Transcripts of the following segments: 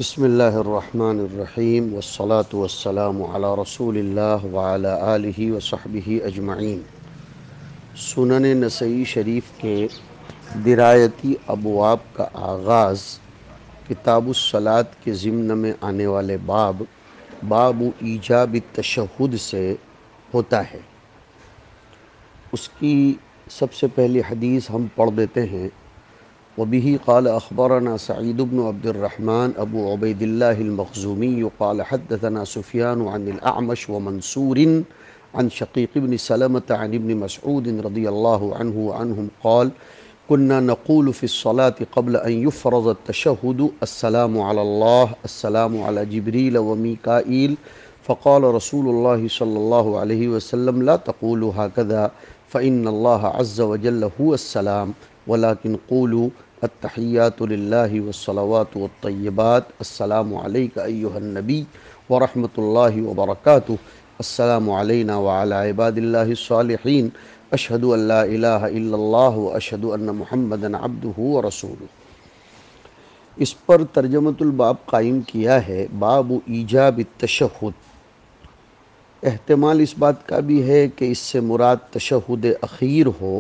بسم اللہ الرحمن الرحیم والصلاة والسلام علی رسول اللہ وعلی آلہ وصحبہ اجمعین۔ سنن نسائی شریف کے درایتی ابواب کا آغاز کتاب الصلاۃ کے ضمن میں آنے والے باب ایجاب التشہد سے ہوتا ہے۔ اس کی سب سے پہلی حدیث ہم پڑھ دیتے ہیں۔ وبه قال أخبرنا سعيد بن عبد الرحمن أبو عبيد الله المخزومي قال حدثنا سفيان عن الأعمش ومنصور عن شقيق بن سلمة عن ابن مسعود رضي الله عنه وعنهم قال كنا نقول في الصلاة قبل أن يفرض التشهد السلام على الله السلام على جبريل وميكائيل فقال رسول الله صلى الله عليه وسلم لا تقولوا هكذا فإن الله عز وجل هو السلام ولكن قولوا التحيات لله والصلوات والطيبات السلام عليك أيها النبي ورحمة الله وبركاته السلام علينا وعلى عباد الله الصالحين أشهد أن لا إله إلا الله وأشهد أن محمدا عبده ورسوله۔ اس پر ترجمۃ الباب قائم کیا ہے باب ایجاب التشہد۔ احتمال اس بات کا بھی ہے کہ اس سے مراد تشہد اخیر ہو،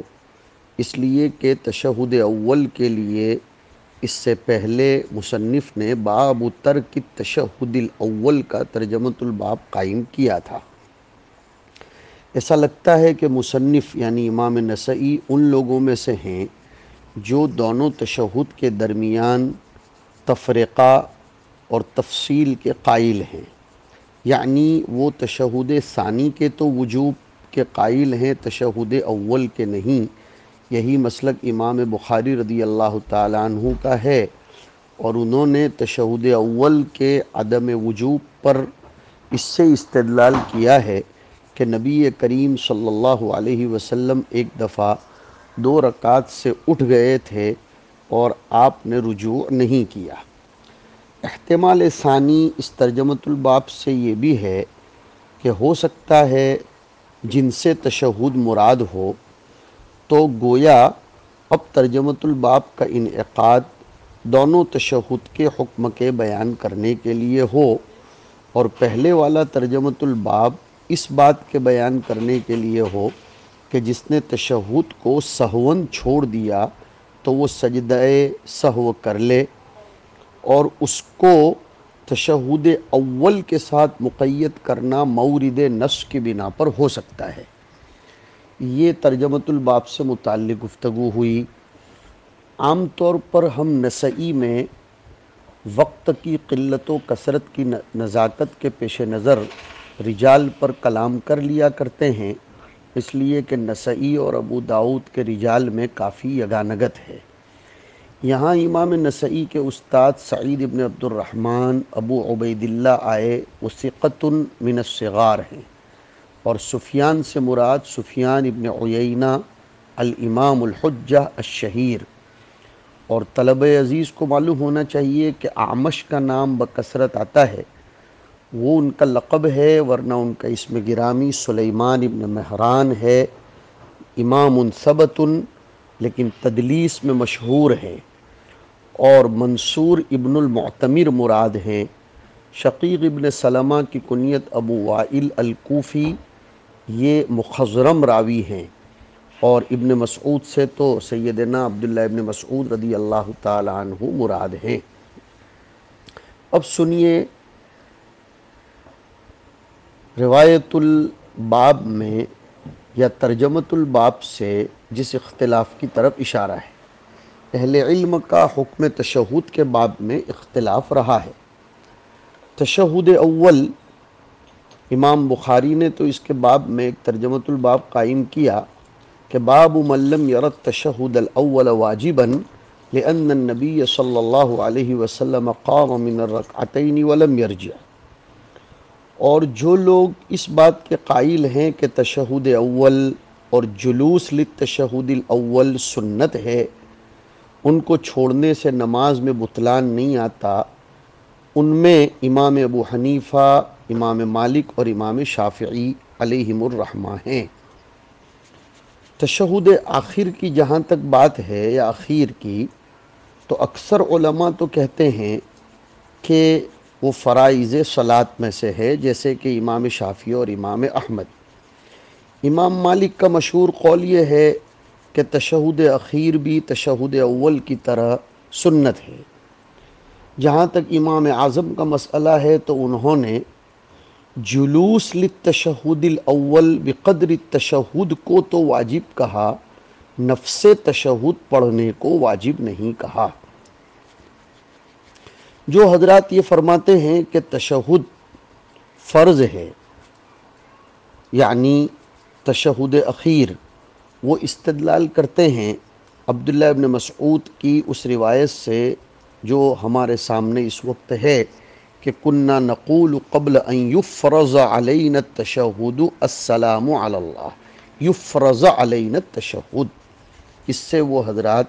اس لیے کہ تشہد اول کے لیے اس سے پہلے مصنف نے باب ترک التشہد الاول کا ترجمۃ الباب قائم کیا تھا۔ ایسا لگتا ہے کہ مصنف یعنی امام نسائی ان لوگوں میں سے ہیں جو دونوں تشہد کے درمیان تفرقہ اور تفصیل کے قائل ہیں، یعنی وہ تشہد ثانی کے تو وجوب کے قائل ہیں، تشہد اول کے نہیں۔ یہی مسلک امام بخاری رضی اللہ تعالیٰ عنہ کا ہے، اور انہوں نے تشہد اول کے عدم وجوب پر اس سے استدلال کیا ہے کہ نبی کریم صلی اللہ علیہ وسلم ایک دفعہ 2 رکعات سے اٹھ گئے تھے اور آپ نے رجوع نہیں کیا۔ احتمال ثانی اس ترجمۃ الباب سے یہ بھی ہے کہ ہو سکتا ہے جن سے تشہد مراد ہو، تو گویا اب ترجمۃ الباب کا انعقاد دونوں تشہد کے حکم کے بیان کرنے کے لیے ہو، اور پہلے والا ترجمۃ الباب اس بات کے بیان کرنے کے لیے ہو کہ جس نے تشہد کو سہواً چھوڑ دیا تو وہ سجدہ سہو کر لے، اور اس کو تشہد اول کے ساتھ مقید کرنا مورد نص کی بنا پر ہو سکتا ہے۔ یہ ترجمۃ الباب سے متعلق گفتگو ہوئی۔ عام طور پر ہم نسائی میں وقت کی قلت و کثرت کی نزاکت کے پیش نظر رجال پر کلام کر لیا کرتے ہیں، اس لیے کہ نسائی اور ابو داؤد کے رجال میں کافی یگانگت ہے۔ یہاں امام نسائی کے استاد سعید ابن عبد الرحمن ابو عبید اللہ آئے، وہ ثقۃ من الصغار ہیں، اور سفیان سے مراد سفیان ابن عیینہ الامام الحجہ الشہیر۔ اور طلبہ عزیز کو معلوم ہونا چاہیے کہ اعمش کا نام بکثرت آتا ہے، وہ ان کا لقب ہے، ورنہ ان کا اسم گرامی سلیمان ابن مہران ہے، امام ثبت لیکن تدلیس میں مشہور ہے۔ اور منصور ابن المعتمر مراد ہیں۔ شقیق ابن سلمہ کی کنیت ابو وائل الکوفی، یہ مخضرم راوی ہیں، اور ابن مسعود سے تو سیدنا عبداللہ ابن مسعود رضی اللہ تعالی عنہ مراد ہیں۔ اب سنیے روایت الباب میں یا ترجمۃ الباب سے جس اختلاف کی طرف اشارہ ہے۔ اہل علم کا حکم تشہد کے باب میں اختلاف رہا ہے۔ تشہد اول، امام بخاری نے تو اس کے باب میں ایک ترجمۃ الباب قائم کیا کہ باب من لم یر التشہد الاول واجبا لأن النبی صلی اللہ علیہ وسلم قام من الرکعتین ولم یرجع۔ اور جو لوگ اس بات کے قائل ہیں کہ تشہد اول اور جلوس للتشہد الاول سنت ہے، ان کو چھوڑنے سے نماز میں بطلان نہیں آتا، ان میں امام ابو حنیفہ، امام مالک اور امام شافعی علیہم الرحمہ ہیں۔ تشہد آخر کی جہاں تک بات ہے یا اخیر کی، تو اکثر علماء تو کہتے ہیں کہ وہ فرائض صلاۃ میں سے ہے، جیسے کہ امام شافعی اور امام احمد۔ امام مالک کا مشہور قول یہ ہے کہ تشہد اخیر بھی تشہد اول کی طرح سنت ہے۔ جہاں تک امام اعظم کا مسئلہ ہے تو انہوں نے جلوس للتشہد الاول بقدر التشہد کو تو واجب کہا، نفس تشہد پڑھنے کو واجب نہیں کہا۔ جو حضرات یہ فرماتے ہیں کہ تشہد فرض ہے، یعنی تشہد اخیر، وہ استدلال کرتے ہیں عبداللہ ابن مسعود کی اس روایت سے جو ہمارے سامنے اس وقت ہے کہ کننا نقول قبل ان یفرض علینا التشہد السلام علی اللہ، یفرض علینا التشہد، اس سے وہ حضرات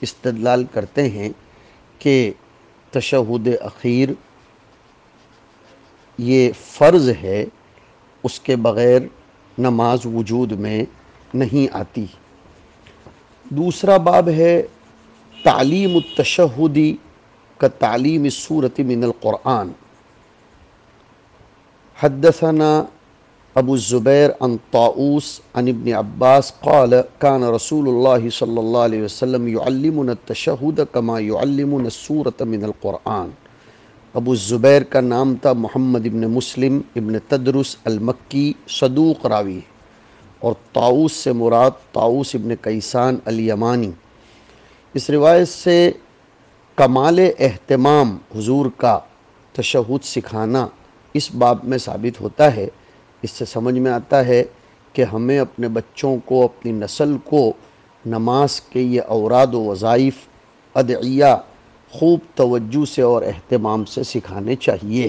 استدلال کرتے ہیں کہ تشہد اخیر یہ فرض ہے، اس کے بغیر نماز وجود میں نہیں آتی۔ دوسرا باب ہے تعلیم التشہد کا تعلیم السورۃ من القرآن۔ حدثنا ابو الزبیر عن طاؤوس عن ابن عباس قال كان رسول اللہ صلی اللہ علیہ وسلم يعلمنا التشہد كما يعلمنا السورۃ من القرآن۔ ابو الزبیر کا نام تھا محمد ابن مسلم ابن تدرس المکی، صدوق راوی، اور طاؤوس سے مراد طاؤوس ابن کیسان الیمانی۔ اس روایت سے کمال اہتمام حضور کا تشہد سکھانا اس باب میں ثابت ہوتا ہے۔ اس سے سمجھ میں آتا ہے کہ ہمیں اپنے بچوں کو، اپنی نسل کو نماز کے یہ اوراد و وظائف، ادعیہ خوب توجہ سے اور اہتمام سے سکھانے چاہیے۔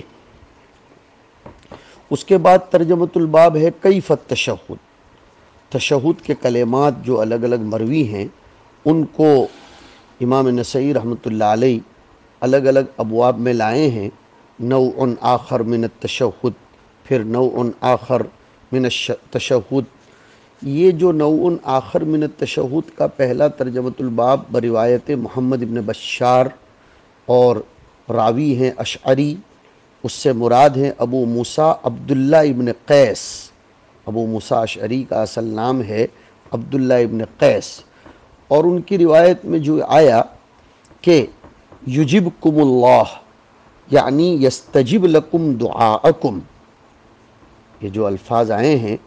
اس کے بعد ترجمۃ الباب ہے کیف التشہد۔ تشہد کے کلمات جو الگ الگ مروی ہیں ان کو امام نسائی رحمۃ اللہ علیہ الگ الگ ابواب میں لائے ہیں۔ نوع آخر من التشہد، پھر نوع آخر من التشہد۔ یہ جو نوع آخر من التشہد کا پہلا ترجمۃ الباب بروایت محمد ابن بشار اور راوی ہیں اشعری، اس سے مراد ہیں ابو موسیٰ عبداللہ ابن قیس۔ ابو موسیٰ اشعری کا اصل نام ہے عبداللہ ابن قیس، اور ان کی روایت میں جو آیا کہ یجبکم اللہ، یعنی یستجب لکم دعاءکم، یہ جو الفاظ آئے ہیں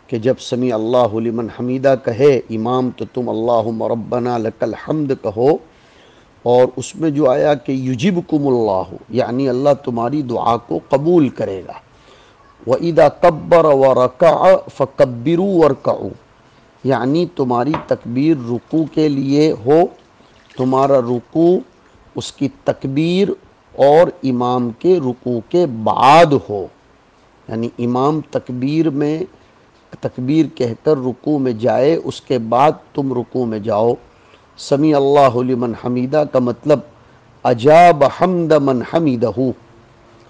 کہ جب سمیع اللہ لمن حمیدہ کہے امام تو تم اللہم ربنا لک الحمد کہو، اور اس میں جو آیا کہ یجبکم اللہ، یعنی اللہ تمہاری دعا کو قبول کرے گا۔ وَإِذَا كَبَّرَ وَرَكَعَ فَكَبِّرُوا وَارْكَعُوا، یعنی تمہاری تکبیر رکوع کے لیے ہو، تمہارا رکوع اس کی تکبیر اور امام کے رکوع کے بعد ہو، یعنی امام تکبیر کہہ کر رکوع میں جائے، اس کے بعد تم رکوع میں جاؤ۔ سمیع اللہ لمن حمیدہ کا مطلب اجاب حمد من حمیدہ،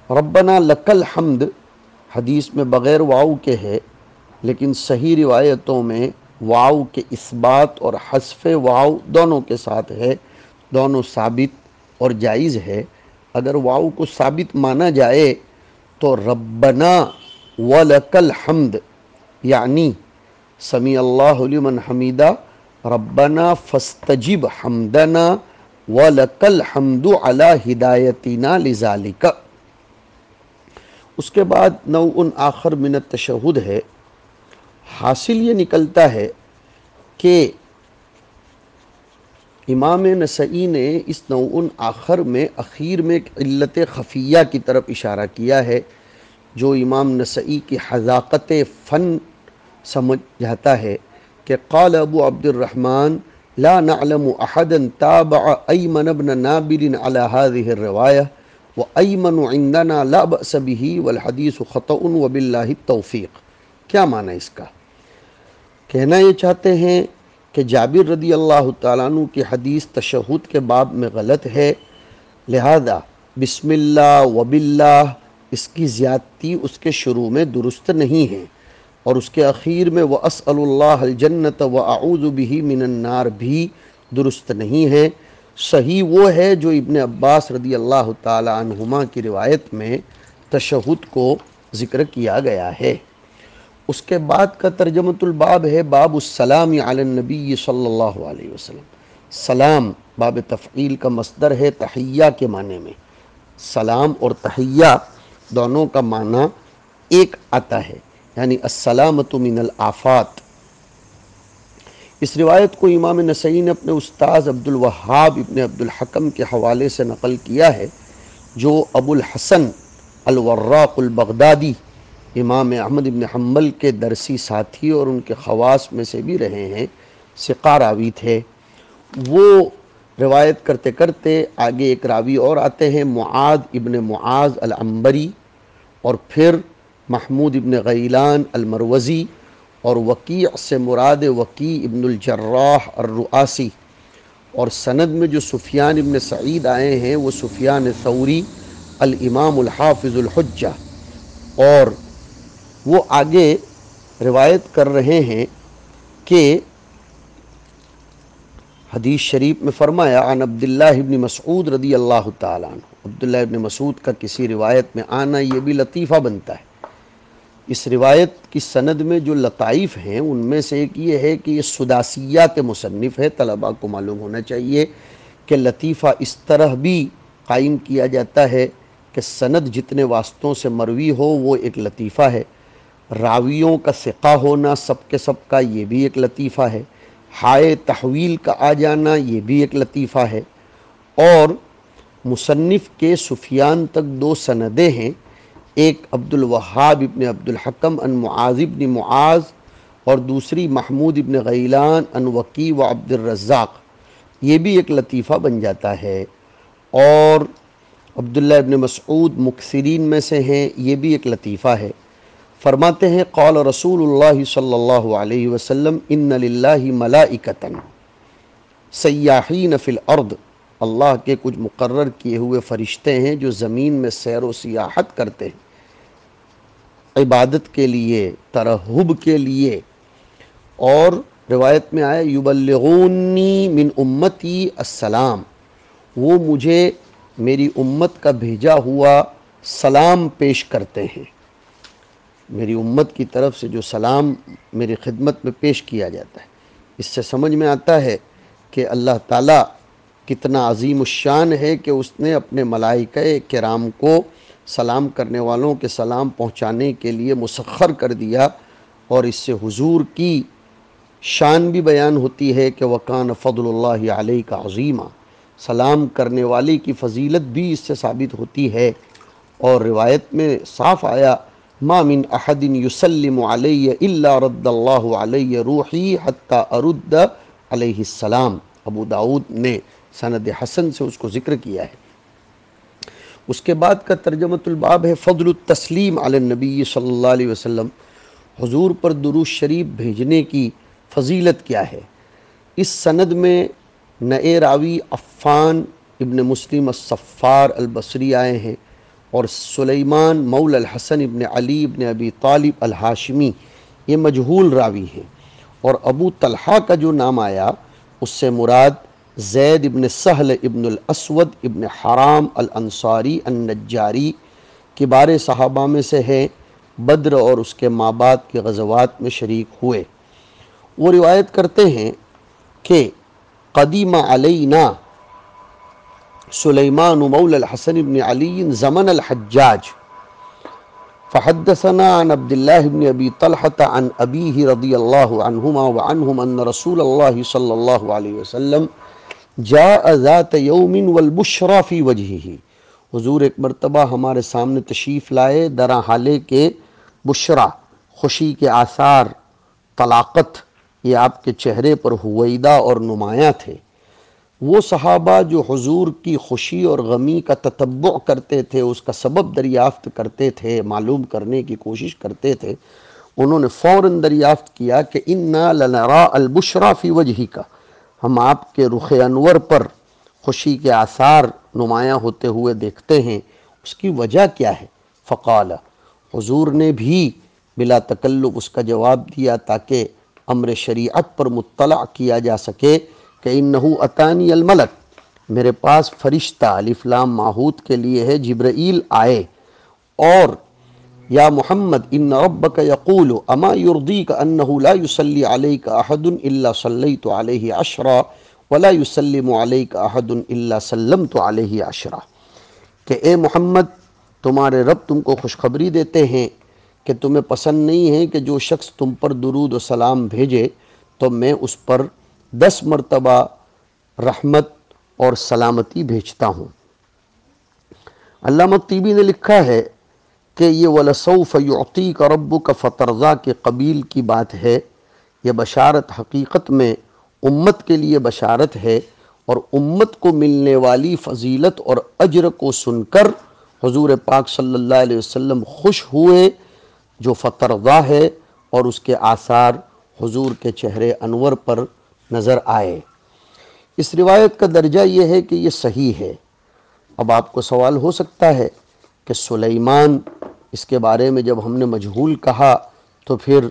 ربنا لک الحمد حدیث میں بغیر واو کے ہے، لیکن صحیح روایتوں میں واو کے اثبات اور حذف واو دونوں کے ساتھ ہے، دونوں ثابت اور جائز ہے۔ اگر واو کو ثابت مانا جائے تو ربنا ولک الحمد، یعنی سمیع اللہ لمن حمیدہ ربنا فاستجب حمدنا ولک الحمد علی ہدایتنا لذالک۔ اس کے بعد نوع آخر من التشہد ہے۔ حاصل یہ نکلتا ہے کہ امام نسائی نے اس نوع آخر میں اخیر میں ایک علت خفیہ کی طرف اشارہ کیا ہے، جو امام نسائی کی حذاقت فن سمجھ جاتا ہے کہ قال ابو عبد الرحمن لا نعلم احدا تابع ایمن بن نابل على هذه الروایہ وایمن عندنا لا بأس به والحدیث خطأ وباللہ التوفیق۔ کیا معنی اس کا؟ کہنا یہ چاہتے ہیں کہ جابر رضی اللہ تعالیٰ عنہ کی حدیث تشہد کے باب میں غلط ہے، لہذا بسم اللہ وباللہ اس کی زیادتی اس کے شروع میں درست نہیں ہے، اور اس کے اخیر میں وَأَسْأَلُ اللَّهَ الْجَنَّةَ وَأَعُوذُ بِهِ مِنَ النَّارِ بھی درست نہیں ہے۔ صحیح وہ ہے جو ابن عباس رضی اللہ تعالی عنہما کی روایت میں تشہد کو ذکر کیا گیا ہے۔ اس کے بعد کا ترجمۃ الباب ہے باب السلام علی النبی صلی اللہ علیہ وسلم۔ سلام باب تفعیل کا مصدر ہے تحیہ کے معنی میں۔ سلام اور تحیہ دونوں کا معنی ایک آتا ہے، یعنی السلامۃ من الآفات۔ اس روایت کو امام نسائی نے اپنے استاذ عبد الوہاب ابن عبد الحکم کے حوالے سے نقل کیا ہے، جو ابو الحسن الوراق البغدادی امام احمد ابن حنبل کے درسی ساتھی اور ان کے خواص میں سے بھی رہے ہیں، ثقہ راوی تھے۔ وہ روایت کرتے کرتے آگے ایک راوی اور آتے ہیں، معاذ ابن معاذ العنبری، اور پھر محمود ابن غیلان المروزی، اور وکیع سے مراد وکیع ابن الجراح الرؤاسی، اور سند میں جو سفیان ابن سعید آئے ہیں وہ سفیان ثوری الامام الحافظ الحجہ، اور وہ آگے روایت کر رہے ہیں کہ حدیث شریف میں فرمایا عن عبداللہ ابن مسعود رضی اللہ تعالیٰ عنہ۔ عبداللہ ابن مسعود کا کسی روایت میں آنا یہ بھی لطیفہ بنتا ہے۔ اس روایت کی سند میں جو لطائف ہیں ان میں سے ایک یہ ہے کہ یہ سداسیات مصنف ہے۔ طلباء کو معلوم ہونا چاہیے کہ لطیفہ اس طرح بھی قائم کیا جاتا ہے کہ سند جتنے واسطوں سے مروی ہو وہ ایک لطیفہ ہے، راویوں کا ثقہ ہونا سب کے سب کا یہ بھی ایک لطیفہ ہے، ہائے تحویل کا آ جانا یہ بھی ایک لطیفہ ہے، اور مصنف کے سفیان تک دو سندیں ہیں، ایک عبد الوہاب ابن عبد الحکم عن معاذ ابن معاذ اور دوسری محمود ابن غیلان عن وکیع و عبد الرزاق، یہ بھی ایک لطیفہ بن جاتا ہے۔ اور عبداللہ ابن مسعود مکثرین میں سے ہیں، یہ بھی ایک لطیفہ ہے۔ فرماتے ہیں قال رسول اللہ صلی اللہ علیہ وسلم ان للہ ملائکۃ سیاحین فی الارض، اللہ کے کچھ مقرر کیے ہوئے فرشتے ہیں جو زمین میں سیر و سیاحت کرتے ہیں عبادت کے لیے، ترہب کے لیے، اور روایت میں آیا یبلغونی من امتی السلام، وہ مجھے میری امت کا بھیجا ہوا سلام پیش کرتے ہیں، میری امت کی طرف سے جو سلام میری خدمت میں پیش کیا جاتا ہے۔ اس سے سمجھ میں آتا ہے کہ اللہ تعالیٰ کتنا عظیم الشان ہے کہ اس نے اپنے ملائکہ کرام کو سلام کرنے والوں کے سلام پہنچانے کے لیے مسخر کر دیا، اور اس سے حضور کی شان بھی بیان ہوتی ہے کہ وَكَانَ فَضْلُ اللَّهِ عَلَيْكَ عَظِيمًا، سلام کرنے والے کی فضیلت بھی اس سے ثابت ہوتی ہے۔ اور روایت میں صاف آیا ما من احد یسلم علی الا رد اللہ علی روحی حتی ارد علیہ السلام، ابو داؤد نے سند حسن سے اس کو ذکر کیا ہے۔ اس کے بعد کا ترجمۃ الباب ہے فضل التسلیم علی النبی صلی اللہ علیہ وسلم، حضور پر درود شریف بھیجنے کی فضیلت کیا ہے۔ اس سند میں نئے راوی عفان ابن مسلم الصفار البصری آئے ہیں، اور سلیمان مولا الحسن ابن علی ابن ابی طالب الہاشمی یہ مجہول راوی ہیں، اور ابو طلحہ کا جو نام آیا اس سے مراد زید ابن سہل ابن الاسود ابن حرام الانصاری النجاری کبار صحابہ میں سے ہے، بدر اور اس کے ما بعد کے غزوات میں شریک ہوئے۔ وہ روایت کرتے ہیں کہ قدیم علینا سلیمان مولا الحسن بن علی زمن الحجاج فحدثنا عن عبداللہ بن ابی طلحة عن ابیہ رضی اللہ عنہما وعنہم ان رسول اللہ صلی اللہ علیہ وسلم جاء ذات یوم والبشرى فی وجہہ، حضور ایک مرتبہ ہمارے سامنے تشریف لائے درا حالے کے بشرا، خوشی کے آثار، طلاقت یہ آپ کے چہرے پر ہویدہ اور نمایاں تھے۔ وہ صحابہ جو حضور کی خوشی اور غمی کا تتبع کرتے تھے، اس کا سبب دریافت کرتے تھے، معلوم کرنے کی کوشش کرتے تھے، انہوں نے فوراً دریافت کیا کہ انا لنرا البشرى فی وجہک، ہم آپ کے رخ انور پر خوشی کے آثار نمایاں ہوتے ہوئے دیکھتے ہیں، اس کی وجہ کیا ہے؟ فقال، حضور نے بھی بلا تکلف اس کا جواب دیا تاکہ امر شریعت پر مطلع کیا جا سکے کہ انہو اتانی الملک، میرے پاس فرشتہ الف لام ماہوت کے لیے ہے جبرائیل آئے اور یا محمد ان ربک یقول اما یرضیک انہ لا یصلی علیک احد الا صلیت علیہ عشرا ولا یسلم علیک احد الا سلمت علیہ عشرا، کہ اے محمد تمہارے رب تم کو خوشخبری دیتے ہیں کہ تمہیں پسند نہیں ہے کہ جو شخص تم پر درود و سلام بھیجے تو میں اس پر 10 مرتبہ رحمت اور سلامتی بھیجتا ہوں۔ علامہ طیبی نے لکھا ہے کہ یہ وَلَسَوْفَ يُعْطِيكَ رَبُّكَ فَتَرْضَىٰ کے قبیل کی بات ہے۔ یہ بشارت حقیقت میں امت کے لیے بشارت ہے، اور امت کو ملنے والی فضیلت اور اجر کو سن کر حضور پاک صلی اللہ علیہ وسلم خوش ہوئے، جو فترضا ہے، اور اس کے آثار حضور کے چہرے انور پر نظر آئے۔ اس روایت کا درجہ یہ ہے کہ یہ صحیح ہے۔ اب آپ کو سوال ہو سکتا ہے کہ سلیمان، اس کے بارے میں جب ہم نے مجہول کہا تو پھر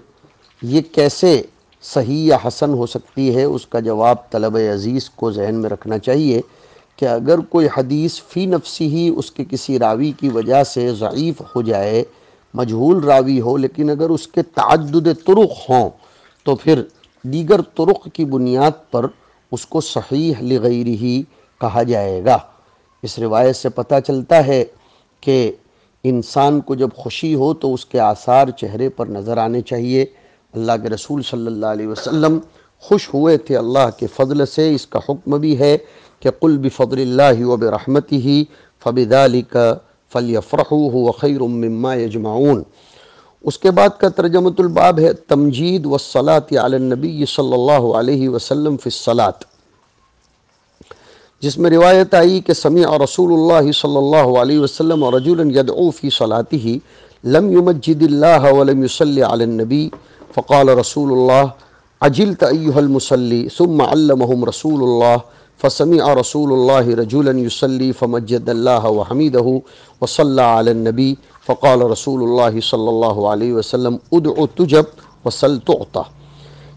یہ کیسے صحیح یا حسن ہو سکتی ہے؟ اس کا جواب طلب عزیز کو ذہن میں رکھنا چاہیے کہ اگر کوئی حدیث فی نفسی ہی اس کے کسی راوی کی وجہ سے ضعیف ہو جائے، مجہول راوی ہو، لیکن اگر اس کے تعدد طرق ہوں تو پھر دیگر طرق کی بنیاد پر اس کو صحیح لغیرہ کہا جائے گا۔ اس روایت سے پتہ چلتا ہے کہ انسان کو جب خوشی ہو تو اس کے آثار چہرے پر نظر آنے چاہیے۔ اللہ کے رسول صلی اللہ علیہ وسلم خوش ہوئے تھے اللہ کے فضل سے۔ اس کا حکم بھی ہے کہ قل بفضل اللہ وبرحمتہ فبذلک فلیفرحوا ھو خیر مما یجمعون۔ اس کے بعد کا ترجمۃ الباب ہے تمجید والصلاۃ علی النبی صلی اللہ علیہ وسلم فی الصلاۃ، جس میں روایت آئی کہ سمع رسول اللہ صلی اللہ علیہ وسلم رجلا یدعو فی صلاتہ لم یمجد اللہ ولم یصلی علی النبی فقال رسول اللہ عجلت ایہا المصلی ثم علمہم رسول اللہ فسمع رسول اللہ رجلا یصلی فمجد اللہ وحمدہ وصلی علی النبی فقال رسول اللہ صلی اللہ علیہ وسلم ادع تجب وسل تعطى۔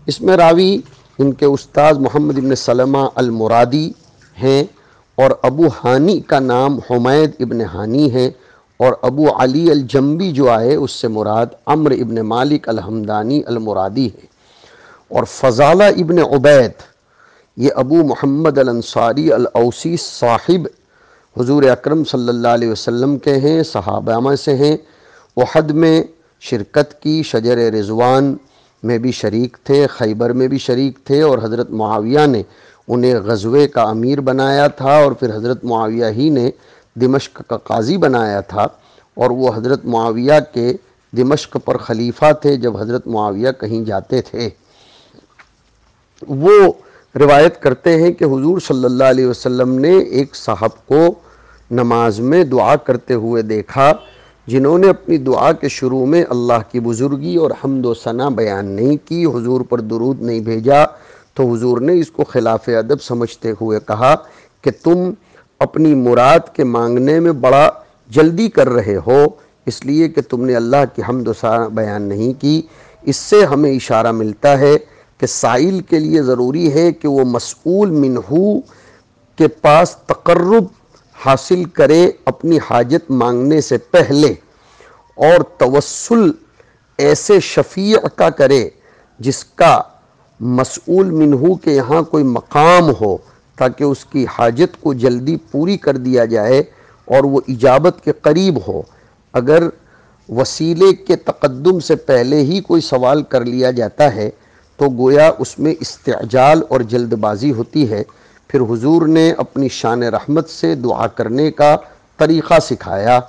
اس میں راوی ان کے استاد محمد بن سلمہ المرادی ہیں، اور ابو ہانی کا نام حمید ابن ہانی ہے، اور ابو علی الجنبی جو آئے اس سے مراد عمرو ابن مالک الحمدانی المرادی ہے، اور فضالہ ابن عبید یہ ابو محمد الانصاری الاوسی صاحب حضور اکرم صلی اللہ علیہ وسلم کے ہیں، صحابہ میں سے ہیں، احد میں شرکت کی، شجر رضوان میں بھی شریک تھے، خیبر میں بھی شریک تھے، اور حضرت معاویہ نے انہیں غزوے کا امیر بنایا تھا، اور پھر حضرت معاویہ ہی نے دمشق کا قاضی بنایا تھا، اور وہ حضرت معاویہ کے دمشق پر خلیفہ تھے جب حضرت معاویہ کہیں جاتے تھے۔ وہ روایت کرتے ہیں کہ حضور صلی اللہ علیہ وسلم نے ایک صاحب کو نماز میں دعا کرتے ہوئے دیکھا، جنہوں نے اپنی دعا کے شروع میں اللہ کی بزرگی اور حمد و ثنا بیان نہیں کی، حضور پر درود نہیں بھیجا، تو حضور نے اس کو خلاف ادب سمجھتے ہوئے کہا کہ تم اپنی مراد کے مانگنے میں بڑا جلدی کر رہے ہو، اس لیے کہ تم نے اللہ کی حمد و ثنا بیان نہیں کی۔ اس سے ہمیں اشارہ ملتا ہے کہ سائل کے لیے ضروری ہے کہ وہ مسئول منہ کے پاس تقرب حاصل کرے اپنی حاجت مانگنے سے پہلے، اور توسل ایسے شفیع کا کرے جس کا مسئول منہ کے یہاں کوئی مقام ہو، تاکہ اس کی حاجت کو جلدی پوری کر دیا جائے اور وہ اجابت کے قریب ہو۔ اگر وسیلے کے تقدم سے پہلے ہی کوئی سوال کر لیا جاتا ہے تو گویا اس میں استعجال اور جلد بازی ہوتی ہے۔ پھر حضور نے اپنی شان رحمت سے دعا کرنے کا طریقہ سکھایا،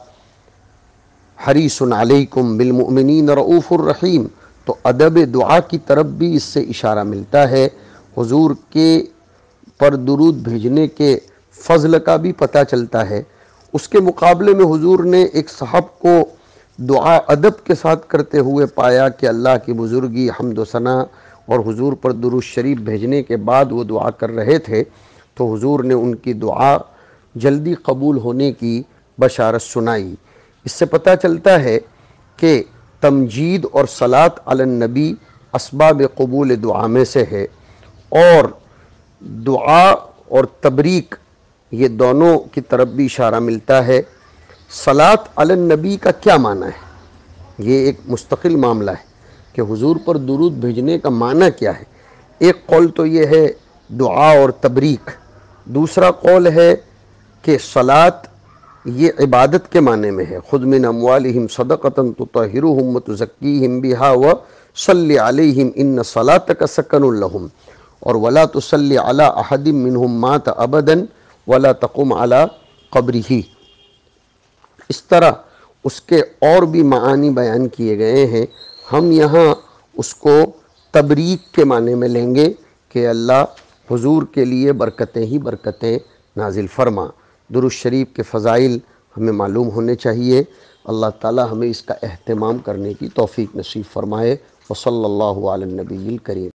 حریص علیکم بالمؤمنین رؤوف الرحیم، تو ادب دعا کی طرف بھی اس سے اشارہ ملتا ہے۔ حضور کے پر درود بھیجنے کے فضل کا بھی پتہ چلتا ہے۔ اس کے مقابلے میں حضور نے ایک صاحب کو دعا ادب کے ساتھ کرتے ہوئے پایا کہ اللہ کی بزرگی، حمد و ثنا اور حضور پر درود شریف بھیجنے کے بعد وہ دعا کر رہے تھے، تو حضور نے ان کی دعا جلدی قبول ہونے کی بشارت سنائی۔ اس سے پتہ چلتا ہے کہ تمجید اور صلاۃ علی النبی اسباب قبول دعا میں سے ہے، اور دعا اور تبریک یہ دونوں کی طرف بھی اشارہ ملتا ہے۔ صلاۃ علی النبی کا کیا معنی ہے؟ یہ ایک مستقل معاملہ ہے کہ حضور پر درود بھیجنے کا معنی کیا ہے۔ ایک قول تو یہ ہے دعا اور تبریک، دوسرا قول ہے کہ صلاۃ یہ عبادت کے معنی میں ہے۔ خذ من اموالہم صدقۃ تطہرہم وتزکیہم بہا وصلی علیہم ان صلاتک سکن لہم، اور ولا تصلی علی احد منہم مات ابدا ولا تقم علی قبرہ۔ اس طرح اس کے اور بھی معانی بیان کیے گئے ہیں، ہم یہاں اس کو تبریک کے معنی میں لیں گے کہ اللہ حضور کے لیے برکتیں ہی برکتیں نازل فرما۔ درود شریف کے فضائل ہمیں معلوم ہونے چاہیے۔ اللہ تعالی ہمیں اس کا اہتمام کرنے کی توفیق نصیب فرمائے۔ وصلی اللہ علی النبی الکریم۔